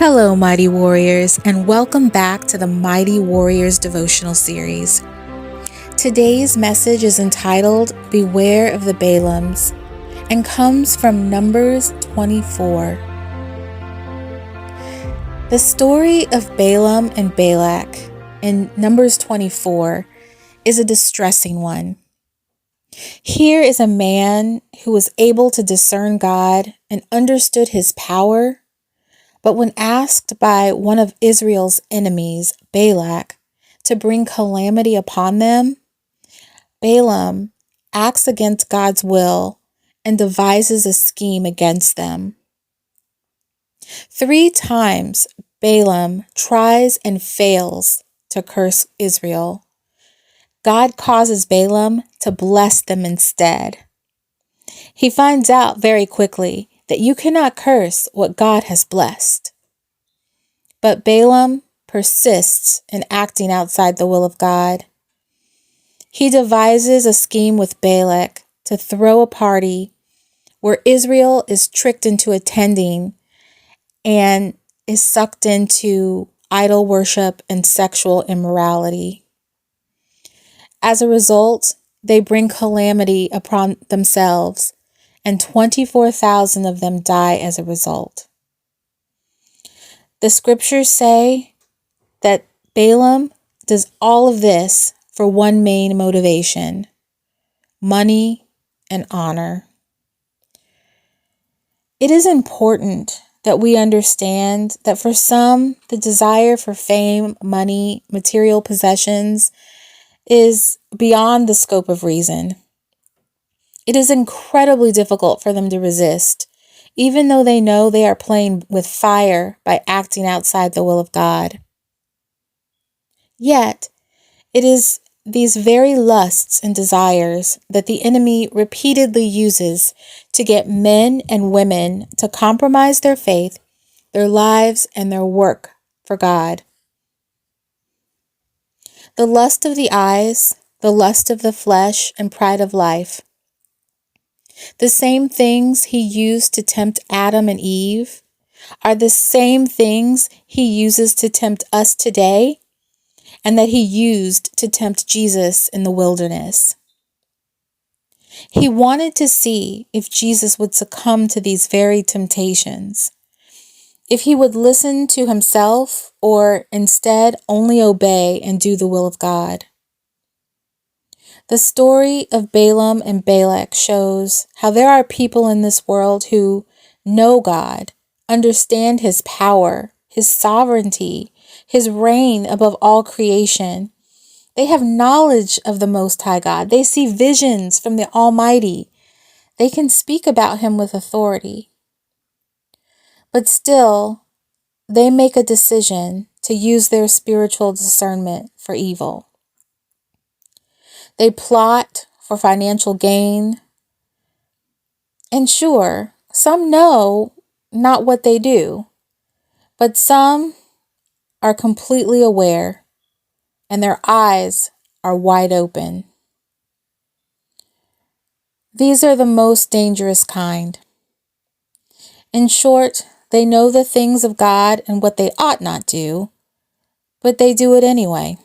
Hello, Mighty Warriors, and welcome back to the Mighty Warriors Devotional series. Today's message is entitled, Beware of the Balaams, and comes from Numbers 24. The story of Balaam and Balak in Numbers 24 is a distressing one. Here is a man who was able to discern God and understood his power. But when asked by one of Israel's enemies, Balak, to bring calamity upon them, Balaam acts against God's will and devises a scheme against them. 3 times Balaam tries and fails to curse Israel. God causes Balaam to bless them instead. He finds out very quickly that you cannot curse what God has blessed. But Balaam persists in acting outside the will of God. He devises a scheme with Balak to throw a party where Israel is tricked into attending and is sucked into idol worship and sexual immorality. As a result, they bring calamity upon themselves, and 24,000 of them die as a result. The scriptures say that Balaam does all of this for one main motivation: money and honor. It is important that we understand that for some, the desire for fame, money, material possessions is beyond the scope of reason. It is incredibly difficult for them to resist, even though they know they are playing with fire by acting outside the will of God. Yet, it is these very lusts and desires that the enemy repeatedly uses to get men and women to compromise their faith, their lives, and their work for God. The lust of the eyes, the lust of the flesh, and pride of life. The same things he used to tempt Adam and Eve are the same things he uses to tempt us today, and that he used to tempt Jesus in the wilderness. He wanted to see if Jesus would succumb to these very temptations, if he would listen to himself or instead only obey and do the will of God. The story of Balaam and Balak shows how there are people in this world who know God, understand his power, his sovereignty, his reign above all creation. They have knowledge of the Most High God. They see visions from the Almighty. They can speak about him with authority. But still, they make a decision to use their spiritual discernment for evil. They plot for financial gain. And sure, some know not what they do, but some are completely aware, and their eyes are wide open. These are the most dangerous kind. In short, they know the things of God and what they ought not do, but they do it anyway.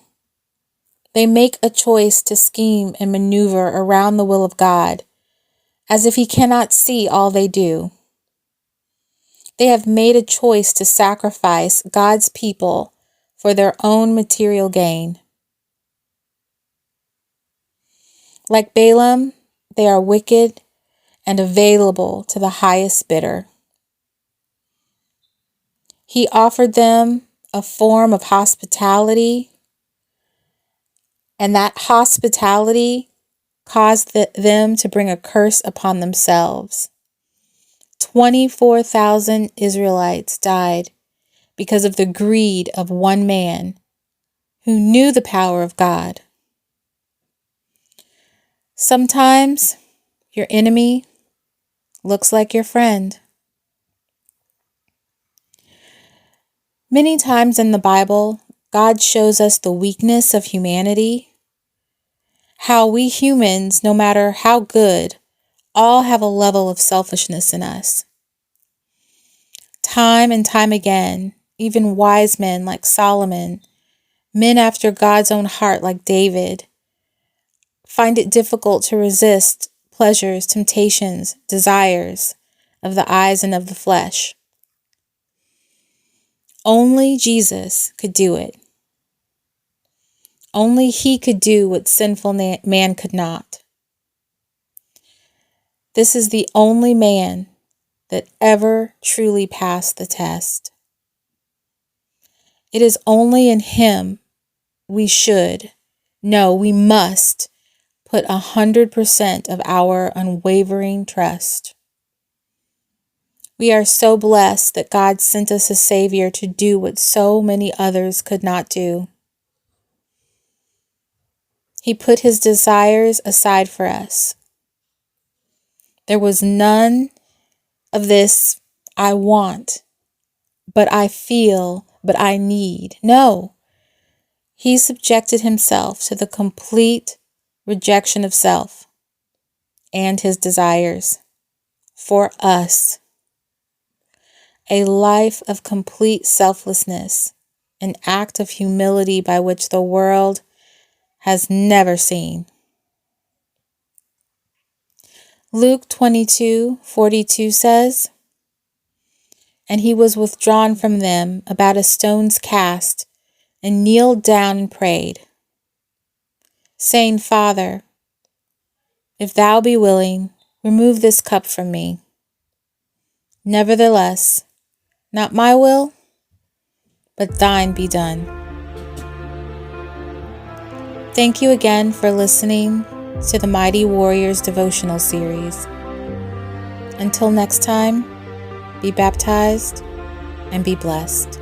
They make a choice to scheme and maneuver around the will of God, as if he cannot see all they do. They have made a choice to sacrifice God's people for their own material gain. Like Balaam, they are wicked and available to the highest bidder. He offered them a form of hospitality, and that hospitality caused them to bring a curse upon themselves. 24,000 Israelites died because of the greed of one man who knew the power of God. Sometimes your enemy looks like your friend. Many times in the Bible, God shows us the weakness of humanity, how we humans, no matter how good, all have a level of selfishness in us. Time and time again, even wise men like Solomon, men after God's own heart like David, find it difficult to resist pleasures, temptations, desires of the eyes and of the flesh. Only Jesus could do it. Only He could do what sinful man could not. This is the only man that ever truly passed the test. It is only in Him we should, no, we must put 100% of our unwavering trust. We are so blessed that God sent us a Savior to do what so many others could not do. He put His desires aside for us. There was none of this, I want, but I feel, but I need. No. He subjected Himself to the complete rejection of self and His desires for us. A life of complete selflessness, an act of humility by which the world has never seen. Luke 22:42 says, "And He was withdrawn from them about a stone's cast, and kneeled down and prayed, saying, Father, if Thou be willing, remove this cup from me. Nevertheless, not my will, but Thine be done." Thank you again for listening to the Mighty Warriors Devotional Series. Until next time, be baptized and be blessed.